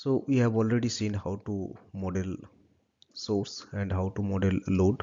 So we have already seen how to model source and how to model load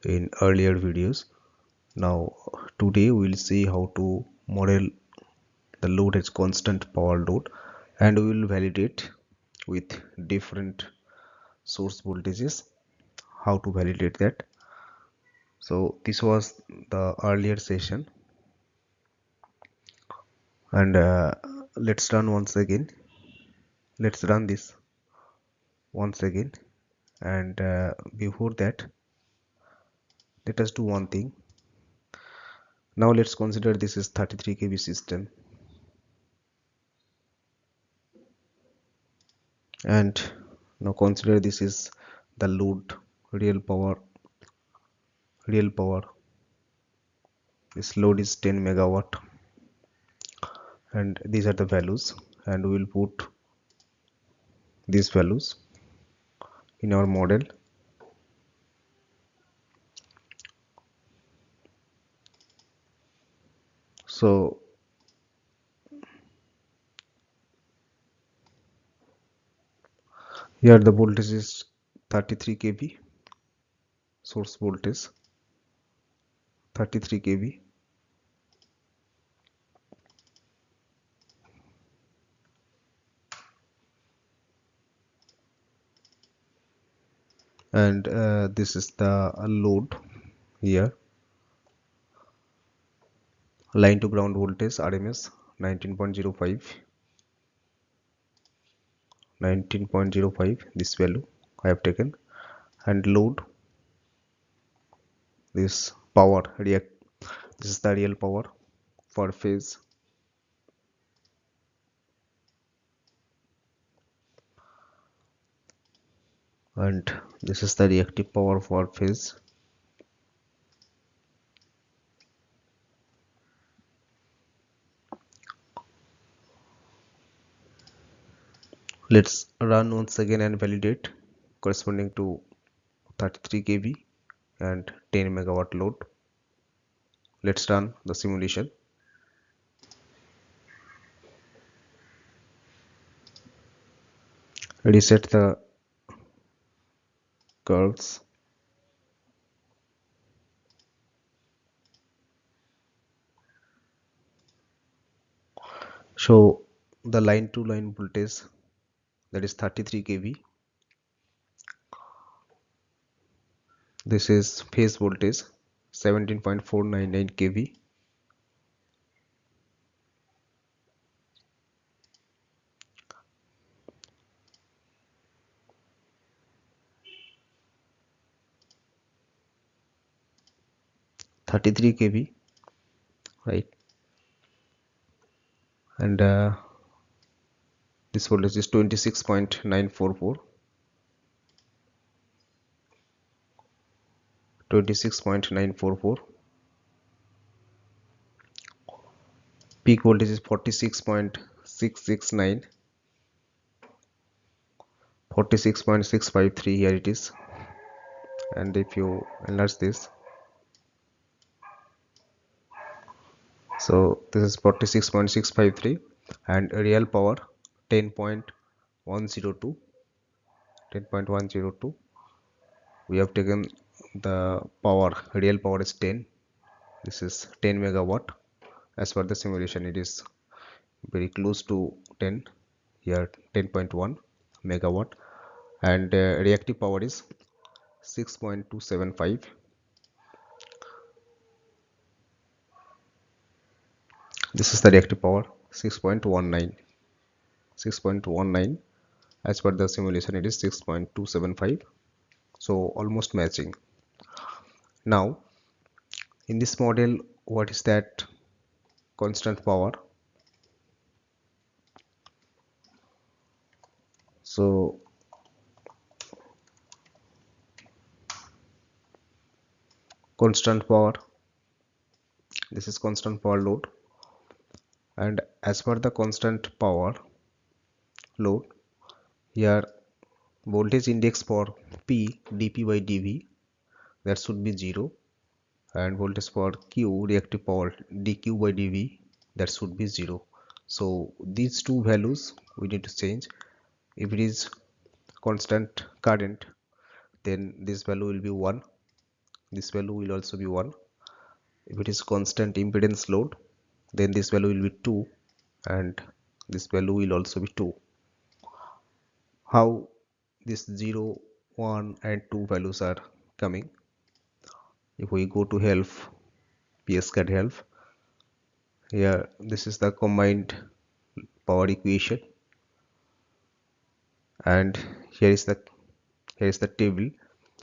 in earlier videos. Now today we'll see how to model the load as constant power load, and we will validate with different source voltages. How to validate that? So this was the earlier session, and let's run once again. Let's run this once again, and before that, let us do one thing. Now let's consider this is 33 kV system, and now consider this is the load, real power. This load is 10 megawatt, and these are the values, and we will put these values in our model. So here the voltage is 33 kV, source voltage 33 kV, and this is the load here. Line to ground voltage RMS 19.05, this value I have taken, and load, this power react, this is the real power per phase, and this is the reactive power per phase. Let's run once again and validate corresponding to 33 kV and 10 megawatt load. Let's run the simulation. Reset the curves. Show the line to line voltage, that is 33 kV. This is phase voltage 17.499 kV. (33 kV), right? And this voltage is 26.944, 26.944. Peak voltage is 46.669, 46.653, here it is. And if you enlarge this, so this is 46.653, and real power 10.102, 10.102. We have taken the power, real power is 10. This is 10 megawatt. As per the simulation, it is very close to 10, here 10.1 megawatt, and reactive power is 6.275. This is the reactive power 6.19. As per the simulation, it is 6.275, so almost matching. Now in this model, what is that constant power? So constant power, this is constant power load, and as per the constant power load, here voltage index for P dP by dV, that should be 0, and voltage for Q reactive power dQ by dV, that should be 0. So these two values we need to change, If it is constant current, then this value will be 1, this value will also be 1. If it is constant impedance load, then this value will be 2 and this value will also be 2. How this 0, 1 and 2 values are coming? If we go to help, PSCAD help, here this is the combined power equation, and here is the table.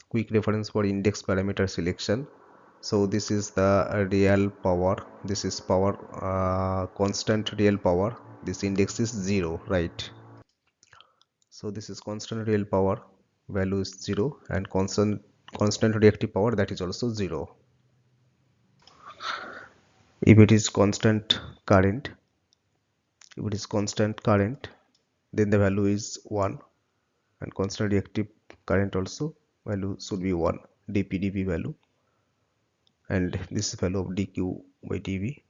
Quick reference for index parameter selection. So this is the real power, this is power, constant real power, this index is 0, right? So this is constant real power, value is 0, and constant reactive power, that is also 0. If it is constant current, if it is constant current, then the value is 1, and constant reactive current also value should be 1, dp value, and this is value of dq by dv.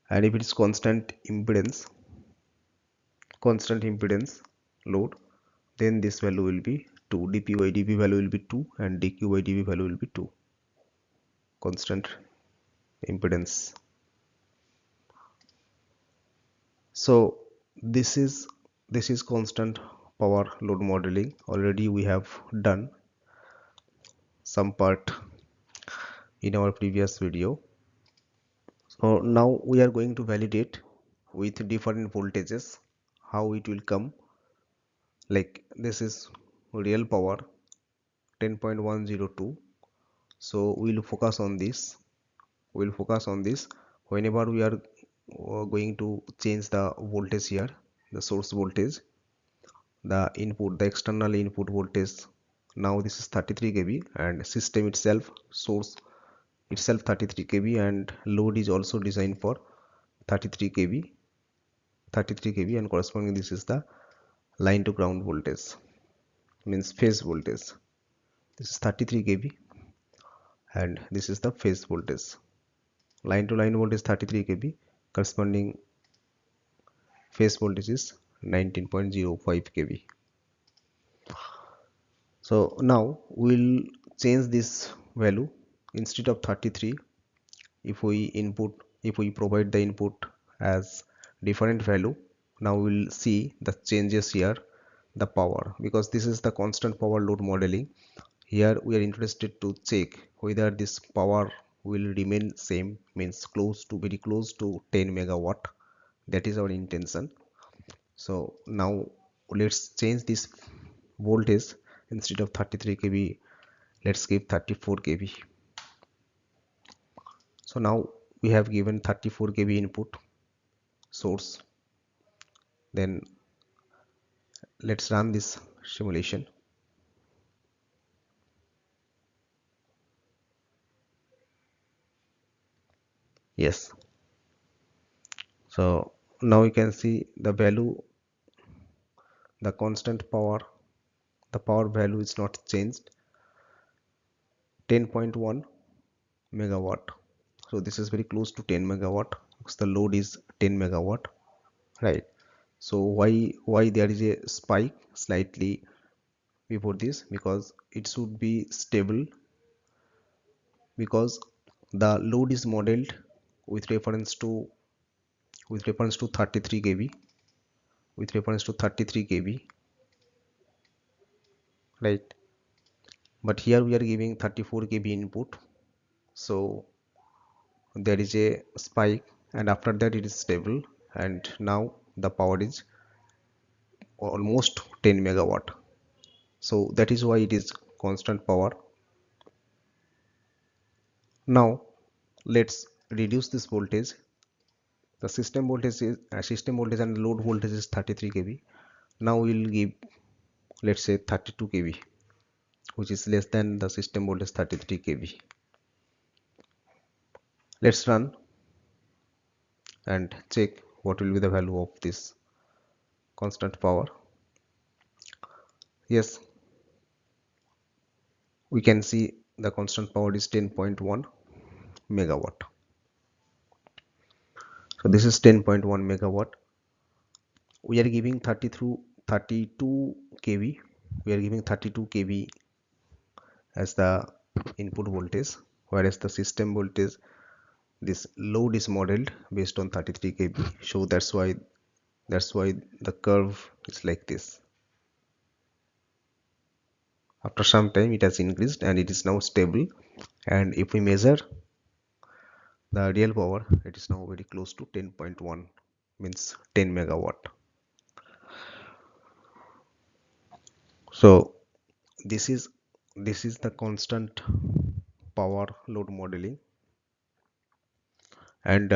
And if it is constant impedance load, then this value will be 2, dp by dv value will be 2 and dq by dv value will be 2, constant impedance. So this is constant power load modeling. Already we have done some part in our previous video. So now we are going to validate with different voltages how it will come. Like this is real power 10.102, so we'll focus on this. Whenever we are going to change the voltage here, the source voltage, the external input voltage, now this is 33 kV and system itself, source itself 33 kV, and load is also designed for 33 kV, and corresponding this is the line to ground voltage, means phase voltage. This is 33 kV and this is the phase voltage. Line to line voltage 33 kV, corresponding phase voltage is 19.05 kV. So now we'll change this value. Instead of 33, if we provide the input as different value, now we'll see the changes here, the power, because this is the constant power load modeling. Here we are interested to check whether this power will remain same, means very close to 10 megawatt. That is our intention. So now let's change this voltage. Instead of 33 kV, let's give 34 kV. So now we have given 34 kV input source. Then let's run this simulation. Yes, so now you can see the value, the constant power, the power value is not changed, 10.1 megawatt. So this is very close to 10 megawatt because the load is 10 megawatt, right? So why there is a spike slightly before this? Because it should be stable, because the load is modeled with reference to 33 kV, with reference to 33 kV, right? But here we are giving 34 kV input, so there is a spike and after that it is stable, and now the power is almost 10 megawatt. So that is why it is constant power. Now let's reduce this voltage. The system voltage and load voltage is 33 kV. Now we will give, let's say, 32 kV, which is less than the system voltage 33 kV. Let's run and check what will be the value of this constant power. Yes, we can see the constant power is 10.1 megawatt. So this is 10.1 megawatt. We are giving 33 32 kV. We are giving 32 kV as the input voltage, whereas the system voltage, this load is modeled based on 33 kV. So that's why the curve is like this. After some time it has increased and it is now stable, and if we measure the real power, it is now very close to 10.1, means 10 megawatt. So this is the constant power load modeling. And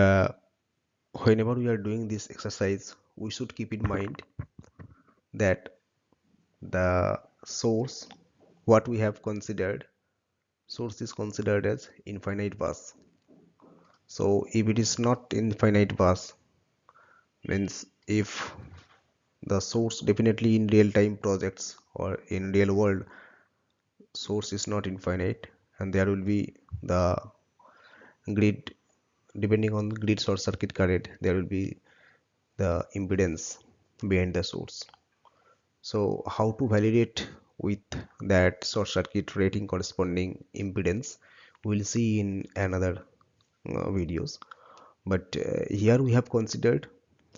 whenever we are doing this exercise, we should keep in mind that the source, what we have considered, source is considered as infinite bus. So if it is not infinite bus, means if the source, definitely in real time projects or in real world, source is not infinite, and there will be the grid, depending on the grid short circuit current, there will be the impedance behind the source. So how to validate with that short circuit rating corresponding impedance, we'll see in another videos. But here we have considered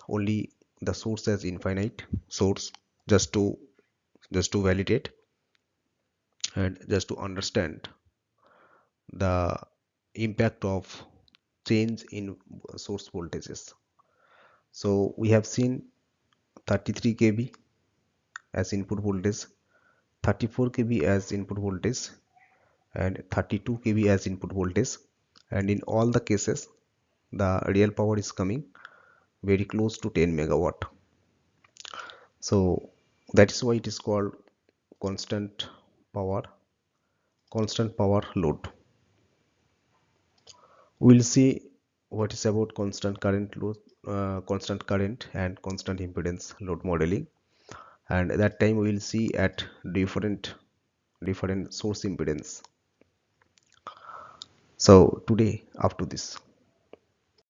only the source as infinite source, just to validate and just to understand the impact of change in source voltages. So we have seen 33 kV as input voltage, 34 kV as input voltage, and 32 kV as input voltage, and in all the cases the real power is coming very close to 10 megawatt. So that is why it is called constant power load. We'll see what is about constant current load, constant current and constant impedance load modeling, and at that time we will see at different source impedance. So today, up to this.